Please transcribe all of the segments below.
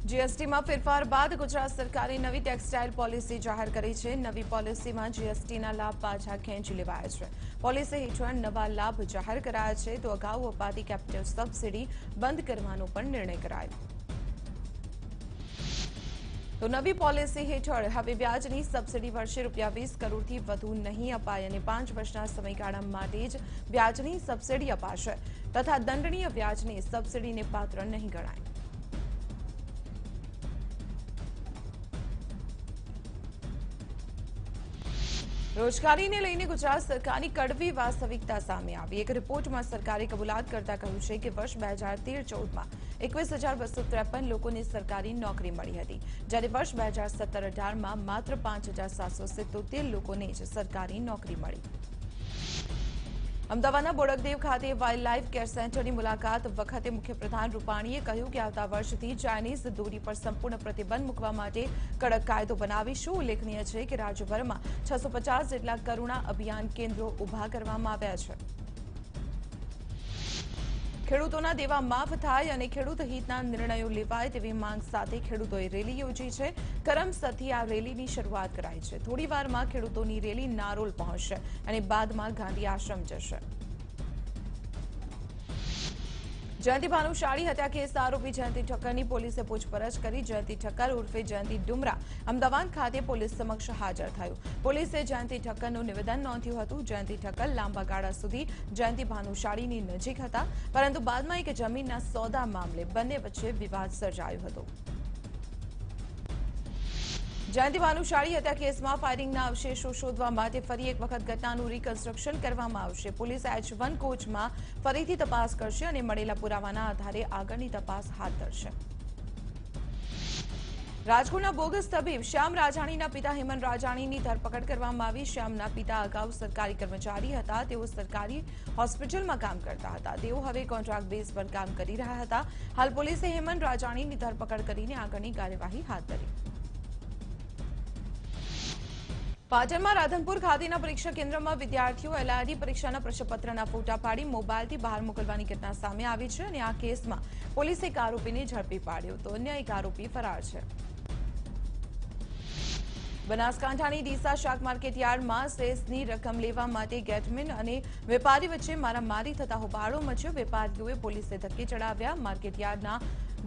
જીએસટીમાં ફેરફાર બાદ ગુજરાત સરકારે નવી ટેક્સટાઇલ પોલિસી જાહેર કરી છે। નવી પોલિસીમાં જીએસટીના લાભ પાછા ખેંચી લેવાયા છે। પોલિસી હેઠળ નવા લાભ જાહેર કરાયા છે તો અગાઉ અપાતી કેપિટલ સબસિડી બંધ કરવાનો પણ નિર્ણય કરાયો। તો નવી પોલિસી હેઠળ હવે વ્યાજની સબસિડી વર્ષે ₹20 કરોડથી વધુ નહીં અપાય અને 5 વર્ષના સમયગાળા માટે જ વ્યાજની સબસિડી અપાશે તથા દંડનીય વ્યાજની સબસિડીને પાત્ર નહીં ગણાય। રોજગારીને લઈને ગુજરાત સરકારની કડવી વાસ્તવિકતા સામે આવી। એક રિપોર્ટમાં સરકારે કબૂલાત કરતા કહ્યું છે કે વર્ષ 2013-14માં 21,253 લોકોને સરકારી નોકરી મળી હતી, જ્યારે વર્ષ 2017-18માં માત્ર 5,777 લોકોને જ સરકારી નોકરી મળી। અમદાવાદના બોડકદેવ ખાતે વાઇલ્ડ લાઇફ કેર સેન્ટરની મુલાકાત વખતે મુખ્યપ્રધાન રૂપાણીએ કહ્યું કે આવતા વર્ષથી ચાઇનીઝ દોરી પર સંપૂર્ણ પ્રતિબંધ મૂકવા માટે કડક કાયદો બનાવીશું। ઉલ્લેખનીય છે કે રાજ્યભરમાં 650 જેટલા કરુણા અભિયાન કેન્દ્રો ઉભા કરવામાં આવ્યા છે। ખેડૂતોના દેવા માફ થાય અને ખેડૂત હિતના નિર્ણયો લેવાય તેવી માંગ સાથે ખેડૂતોએ રેલી યોજી છે। કરમસદથી આ રેલીની શરૂઆત કરાઈ છે। થોડી વારમાં ખેડૂતોની રેલી નારોલ પહોંચશે અને બાદમાં ગાંધી આશ્રમ જશે। જયંતિ ભાનુશાળી હત્યા કેસ આરોપી જયંતિ ઠક્કરની પોલીસે પૂછપરછ કરી। જયંતિ ઠક્કર ઉર્ફે જયંતિ ડુમરા અમદાવાદ ખાતે પોલીસ સમક્ષ હાજર થયો। પોલીસે જયંતિ ઠક્કરનું નિવેદન નોંધ્યું હતું। જયંતિ ઠક્કર લાંબા ગાળા સુધી જયંતિ ભાનુશાળીની નજીક હતા, પરંતુ બાદમાં એક જમીનના સોદા મામલે બંને વચ્ચે વિવાદ સર્જાયો હતો। જયંતિ ભાનુશાળી હત્યા કેસમાં ફાયરિંગના અવશેષો શોધવા માટે ફરી એક વખત ઘટનાનું રિકન્સ્ટ્રક્શન કરવામાં આવશે। પોલીસ H1 કોચમાં ફરીથી તપાસ કરશે અને મળેલા પુરાવાના આધારે આગળની તપાસ હાથ ધરશે। રાજકોટના બોગસ તબીબ શ્યામ રાજાણીના પિતા હેમંત રાજાણીની ધરપકડ કરવામાં આવી। શ્યામના પિતા અગાઉ સરકારી કર્મચારી હતા। તેઓ સરકારી હોસ્પિટલમાં કામ કરતા હતા। તેઓ હવે કોન્ટ્રાક્ટ બેઝ પર કામ કરી રહ્યા હતા। હાલ પોલીસે હેમંત રાજાણીની ધરપકડ કરીને આગળની કાર્યવાહી હાથ ધરી। પાટણમાં રાધનપુર ખાતેના પરીક્ષા કેન્દ્રમાં વિદ્યાર્થીઓ એલઆરડી પરીક્ષાના પ્રશ્નપત્રના ફોટા પાડી મોબાઈલથી બહાર મોકલવાની ઘટના સામે આવી છે અને આ કેસમાં પોલીસે એક આરોપીને ઝડપી પાડ્યો તો અન્ય એક આરોપી ફરાર છે। બનાસકાંઠાની ડીસા શાક માર્કેટ યાર્ડમાં સેસની રકમ લેવા માટે ગેટમેન અને વેપારી વચ્ચે મારામારી થતા હોબાળો મચ્યો। વેપારીઓએ પોલીસે ધક્કે ચડાવ્યા। માર્કેટ યાર્ડના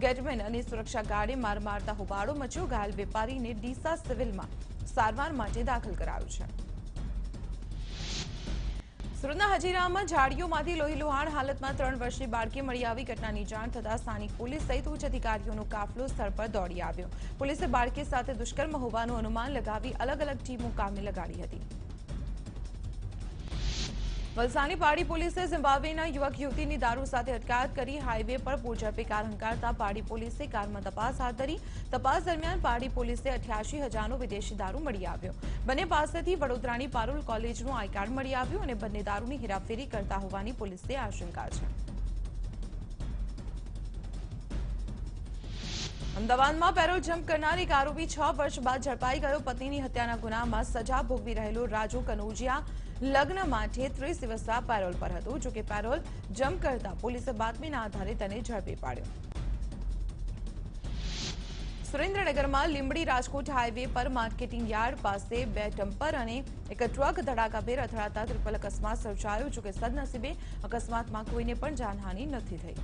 ગેટમેન અને સુરક્ષા ગાર્ડે માર મારતા હોબાળો મચ્યો। ઘાયલ વેપારીને ડીસા સિવિલમાં સારવાર માટે દાખલ કરાયો છે। સુરતના હજીરામાં ઝાડીઓમાંથી લોહીલુહાણ હાલતમાં 3 વર્ષની બાળકી મળી આવી। ઘટનાની જાણ થતાં સ્થાનિક પોલીસ સહિત ઉચ્ચ અધિકારીઓનો કાફલો સ્થળ પર દોડી આવ્યો। પોલીસે બાળકી સાથે દુષ્કર્મ હોવાનું અનુમાન લગાવી અલગ અલગ ટીમો કામે લગાડી હતી। વલસાડની પાડી પોલીસે ઝિમ્બાબ્વેના યુવક યુવતીની દારૂ સાથે અટકાયત કરી। હાઈવે પર પૂરઝડપે કાર હંકારતા પાડી પોલીસે કારમાં તપાસ હાથ ધરી। તપાસ દરમિયાન પાડી પોલીસે 88,000નો વિદેશી દારૂ મળી આવ્યો। બંને પાસેથી વડોદરાની પારુલ કોલેજનું આઈ કાર્ડ મળી આવ્યું અને બંને દારૂની હેરાફેરી કરતા હોવાની પોલીસને આશંકા છે। અમદાવાદમાં પેરોલ જમ્પ કરનાર એક આરોપી 6 વર્ષ બાદ ઝડપાઈ ગયો। પત્નીની હત્યાના ગુનામાં સજા ભોગવી રહેલો રાજુ કનોજિયા લગ્ન માટે 30 દિવસના પેરોલ પર હતો। જોકે પેરોલ જમ્પ કરતા પોલીસે બાતમીના આધારે તેને ઝડપી પાડ્યો। સુરેન્દ્રનગરમાં લીંબડી રાજકોટ હાઈવે પર માર્કેટિંગ યાર્ડ પાસે 2 ડમ્પર અને એક ટ્રક ધડાકાભેર અથડાતા ટ્રિપલ અકસ્માત સર્જાયો। જોકે સદનસીબે અકસ્માતમાં કોઈને પણ જાનહાનિ નથી થઈ।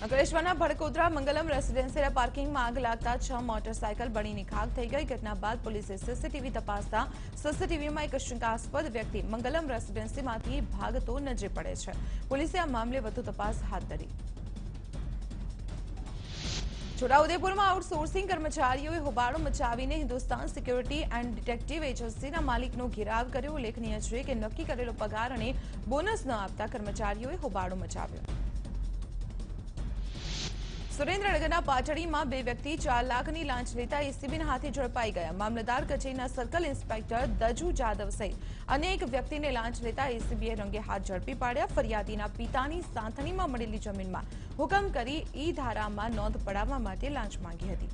અંકલેશ્વરના ભડકોદરા મંગલમ રેસિડેન્સીના પાર્કિંગમાં આગ લાગતા 6 મોટરસાયકલ બળીને ખાખ થઈ ગઈ। ઘટના બાદ પોલીસે સીસીટીવી તપાસતા સીસીટીવીમાં એક શંકાસ્પદ વ્યક્તિ મંગલમ રેસિડેન્સીમાંથી ભાગતો નજરે પડે છે। પોલીસે આ મામલે વધુ તપાસ હાથ ધરી। છોટાઉદેપુરમાં આઉટસોર્સિંગ કર્મચારીઓએ હોબાળો મચાવીને હિન્દુસ્તાન સિક્યોરિટી એન્ડ ડિટેક્ટિવ એજન્સીના માલિકનો ઘેરાવ કર્યો। ઉલ્લેખનીય છે કે નક્કી કરેલો પગાર અને બોનસ ન આપતા કર્મચારીઓએ હોબાળો મચાવ્યો। સુરેન્દ્રનગરના પાટડીમાં 2 વ્યક્તિ 4 લાખની લાંચ લેતા એસીબીના હાથે ઝડપાઈ ગયા। મામલતદાર કચેરીના સર્કલ ઇન્સ્પેક્ટર દજુ જાદવ સહિત અન્ય એક વ્યક્તિને લાંચ લેતા એસીબીએ રંગે હાથ ઝડપી પાડ્યા। ફરિયાદીના પિતાની સાંથણીમાં મળેલી જમીનમાં હુકમ કરી ઈ ધારામાં નોંધ પડાવવા માટે લાંચ માંગી હતી।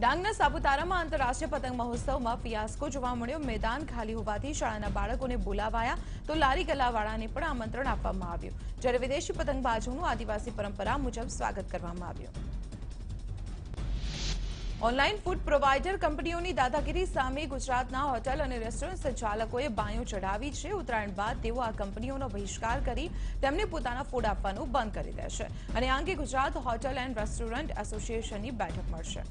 ડાંગના સાપુતારામાં આંતરરાષ્ટ્રીય પતંગ મહોત્સવમાં ફિયાસ્કો જોવા મળ્યો। મેદાન ખાલી હોવાથી શાળાના બાળકોને બોલાવાયા તો લારી ગલ્લાવાળાને પણ આમંત્રણ આપવામાં આવ્યું, જ્યારે વિદેશી પતંગબાજોનું આદિવાસી પરંપરા મુજબ સ્વાગત કરવામાં આવ્યું। ઓનલાઈન ફૂડ પ્રોવાઈડર કંપનીઓની દાદાગીરી સામે ગુજરાતના હોટેલ અને રેસ્ટોરન્ટ સંચાલકોએ બાંયો ચઢાવી છે। ઉત્તરાયણ બાદ તેઓ આ કંપનીઓનો બહિષ્કાર કરી તેમને પોતાના ફૂડ આપવાનું બંધ કરી દેશે અને આ અંગે ગુજરાત હોટેલ એન્ડ રેસ્ટોરન્ટ એસોસિએશનની બેઠક મળશે।